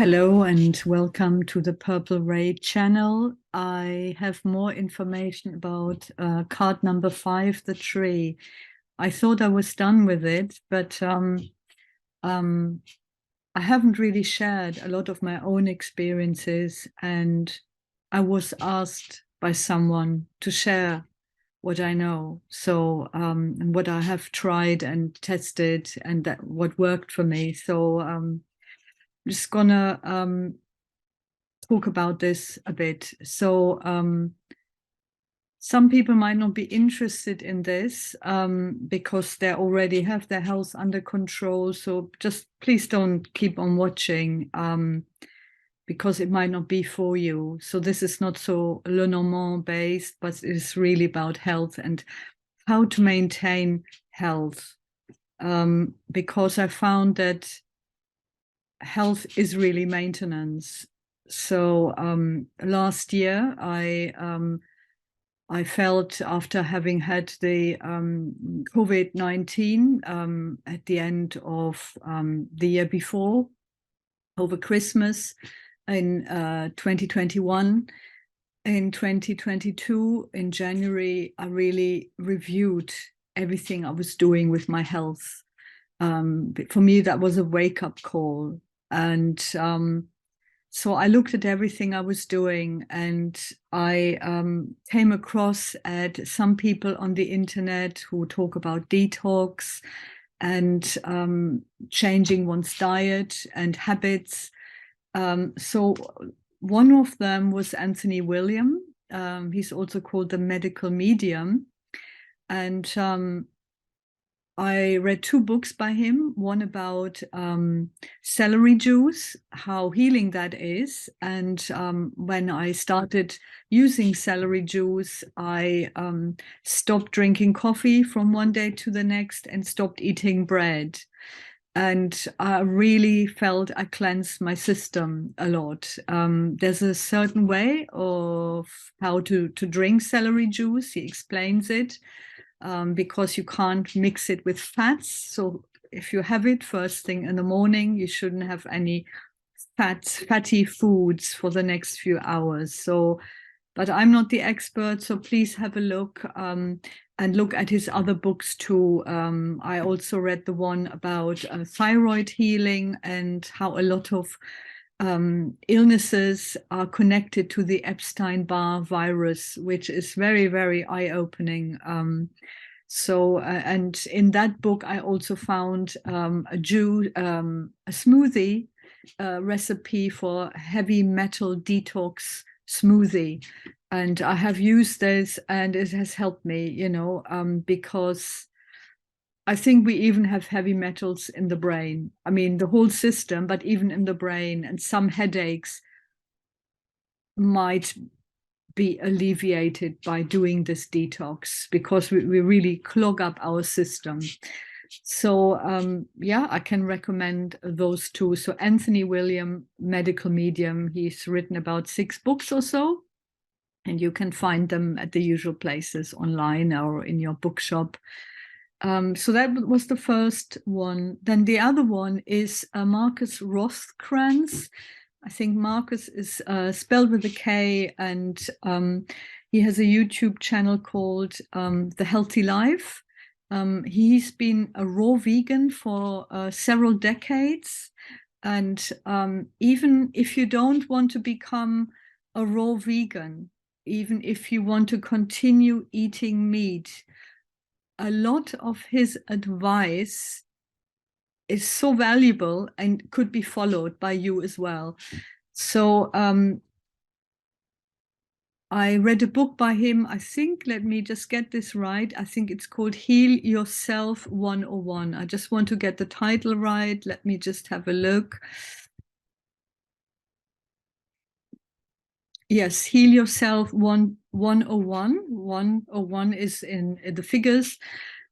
Hello and welcome to the Purple Ray channel. I have more information about card number 5, the tree. I thought I was done with it, but I haven't really shared a lot of my own experiences, and I was asked by someone to share what I know. So and what I have tried and tested and what worked for me. So I'm just gonna talk about this a bit. So some people might not be interested in this because they already have their health under control. So just please don't keep on watching because it might not be for you. So this is not so Lenormand based, but it is really about health and how to maintain health. Because I found that health is really maintenance. So last year, I felt, after having had the COVID-19 at the end of the year before, over Christmas in 2021, in 2022, in January, I really reviewed everything I was doing with my health. For me, that was a wake-up call. And so I looked at everything I was doing, and I came across at some people on the internet who talk about detox and changing one's diet and habits. So one of them was Anthony William. He's also called the medical medium. And I read 2 books by him, one about celery juice, how healing that is. And when I started using celery juice, I stopped drinking coffee from one day to the next and stopped eating bread. And I really felt I cleansed my system a lot. There's a certain way of how to drink celery juice. He explains it. Because you can't mix it with fats. So if you have it first thing in the morning, you shouldn't have any fatty foods for the next few hours. So, but I'm not the expert, so please have a look and look at his other books too. I also read the one about thyroid healing and how a lot of illnesses are connected to the Epstein-Barr virus, which is very, very eye-opening. And in that book, I also found a smoothie recipe for heavy metal detox smoothie. And I have used this, and it has helped me, because I think we even have heavy metals in the brain. I mean, the whole system, but even in the brain, and some headaches might be alleviated by doing this detox because we really clog up our system. So yeah, I can recommend those 2. So Anthony William, medical medium, he's written about 6 books or so, and you can find them at the usual places online or in your bookshop. So that was the first one. Then the other one is Markus Rothkranz. I think Markus is spelled with a K, and he has a YouTube channel called The Healthy Life. He's been a raw vegan for several decades. And even if you don't want to become a raw vegan, even if you want to continue eating meat, a lot of his advice is so valuable and could be followed by you as well. So I read a book by him, I think, let me just get this right. I think it's called Heal Yourself 101. I just want to get the title right. Let me just have a look. Yes, Heal Yourself 101. 101 is in the figures.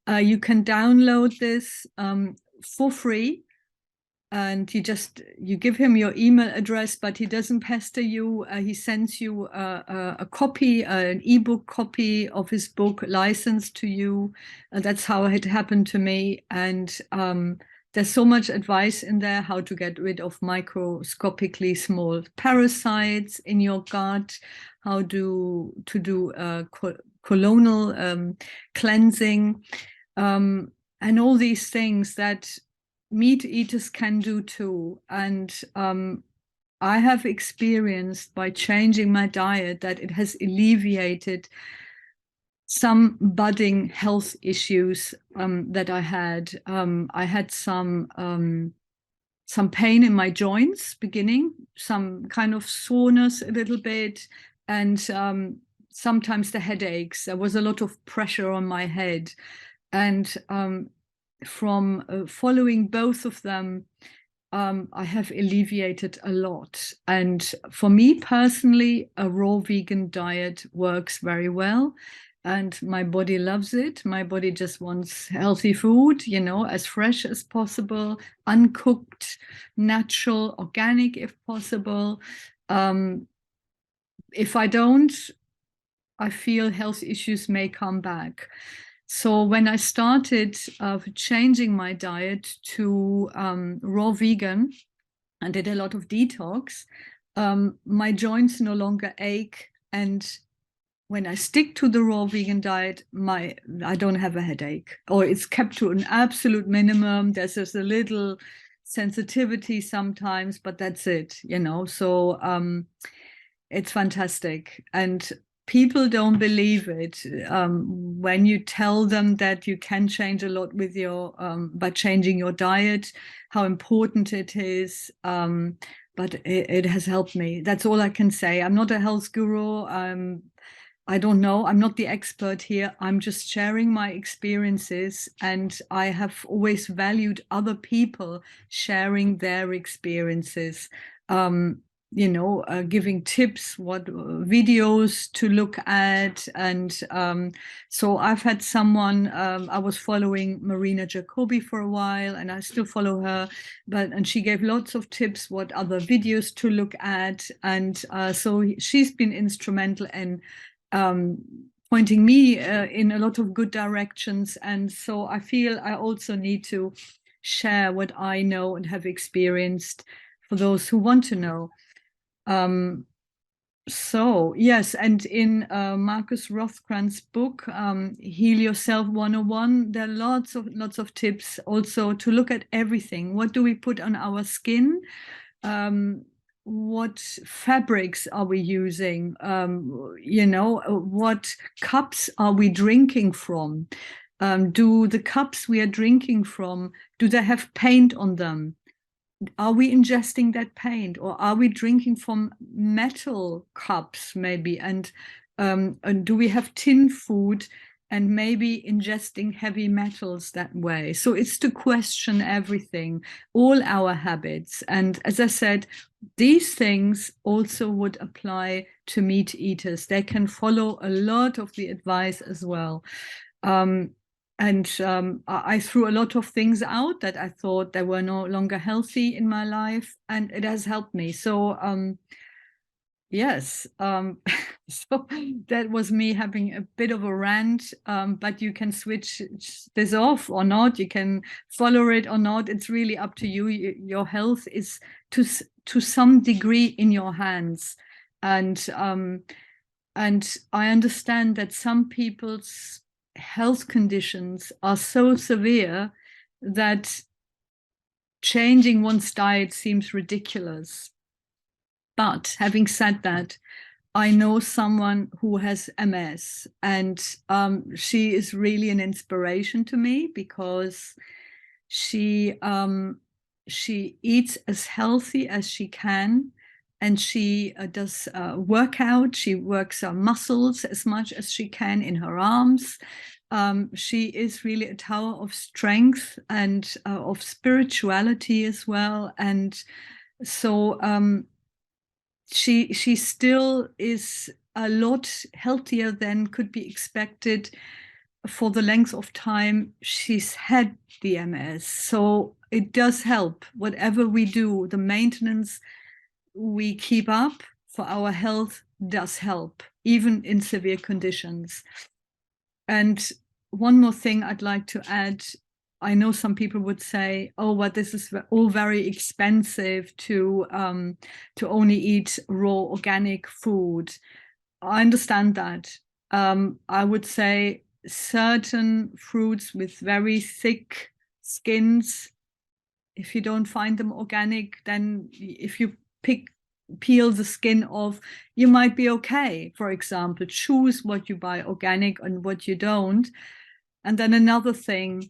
You can download this for free, and you give him your email address, but he doesn't pester you. He sends you a copy, an ebook copy of his book, licensed to you. That's how it happened to me. And there's so much advice in there, how to get rid of microscopically small parasites in your gut, how to do colonal cleansing, and all these things that meat eaters can do too. And I have experienced by changing my diet that it has alleviated some budding health issues that I had. I had some pain in my joints beginning, some kind of soreness a little bit, and sometimes the headaches. There was a lot of pressure on my head. And from following both of them, I have alleviated a lot. And for me personally, a raw vegan diet works very well. And my body loves it. My body just wants healthy food, you know, as fresh as possible, uncooked, natural, organic if possible. If I don't, I feel health issues may come back. So when I started changing my diet to raw vegan and did a lot of detox, my joints no longer ache. And when I stick to the raw vegan diet, I don't have a headache, or it's kept to an absolute minimum. There's just a little sensitivity sometimes, but that's it, you know. So it's fantastic. And people don't believe it when you tell them that you can change a lot with your by changing your diet, how important it is. But it has helped me. That's all I can say. I'm not a health guru. I don't know. I'm not the expert here. I'm just sharing my experiences, and I have always valued other people sharing their experiences. You know, giving tips, what videos to look at. And so I've had someone, I was following Marina Jacobi for a while, and I still follow her, and she gave lots of tips, what other videos to look at. And so she's been instrumental in pointing me in a lot of good directions. And so I feel I also need to share what I know and have experienced for those who want to know. So yes, and in Markus Rothkranz's book, Heal Yourself 101, there are lots of tips also to look at everything. What do we put on our skin? What fabrics are we using? You know, what cups are we drinking from? Do the cups we are drinking from, do they have paint on them? Are we ingesting that paint, or are we drinking from metal cups maybe? And do we have tin food and maybe ingesting heavy metals that way? So it's to question everything, all our habits. And as I said, these things also would apply to meat eaters. They can follow a lot of the advice as well. And I threw a lot of things out that I thought they were no longer healthy in my life, and it has helped me. So yes, so that was me having a bit of a rant, but you can switch this off or not. You can follow it or not. It's really up to you. Your health is to some degree in your hands. And I understand that some people's health conditions are so severe that changing one's diet seems ridiculous. But having said that, I know someone who has MS, and she is really an inspiration to me, because she eats as healthy as she can, and she does workout. She works her muscles as much as she can in her arms. She is really a tower of strength and of spirituality as well. And so she still is a lot healthier than could be expected for the length of time she's had the MS. So it does help. Whatever we do, the maintenance we keep up for our health does help, even in severe conditions. And one more thing I'd like to add, I know some people would say, oh, but this is all very expensive to only eat raw organic food. I understand that. I would say certain fruits with very thick skins, if you don't find them organic, then if you peel the skin off, you might be okay. For example, choose what you buy organic and what you don't. And then another thing,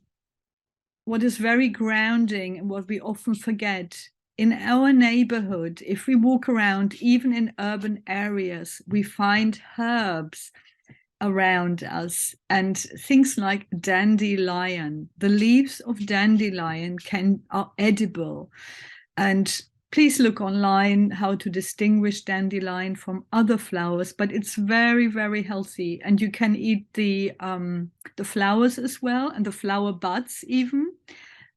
what is very grounding and what we often forget, in our neighborhood, if we walk around, even in urban areas, we find herbs around us, and things like dandelion. The leaves of dandelion are edible. And please look online how to distinguish dandelion from other flowers, but it's very, very healthy. And you can eat the flowers as well, and the flower buds even.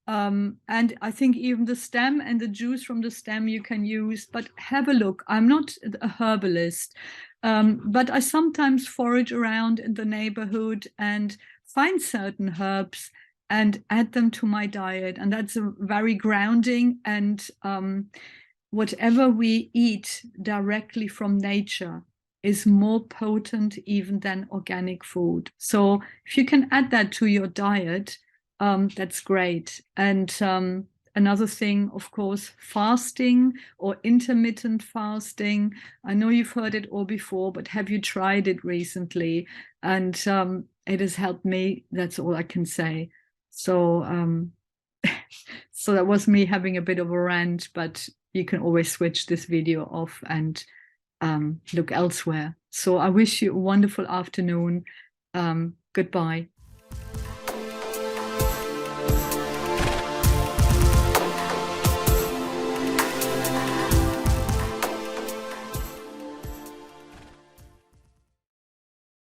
And I think even the stem and the juice from the stem you can use, but have a look. I'm not a herbalist, but I sometimes forage around in the neighborhood and find certain herbs and add them to my diet. And that's a very grounding. And whatever we eat directly from nature is more potent even than organic food. So if you can add that to your diet, that's great. And another thing, of course, fasting or intermittent fasting. I know you've heard it all before, but have you tried it recently? And it has helped me. That's all I can say. So, so that was me having a bit of a rant, but you can always switch this video off and look elsewhere. So I wish you a wonderful afternoon. Goodbye.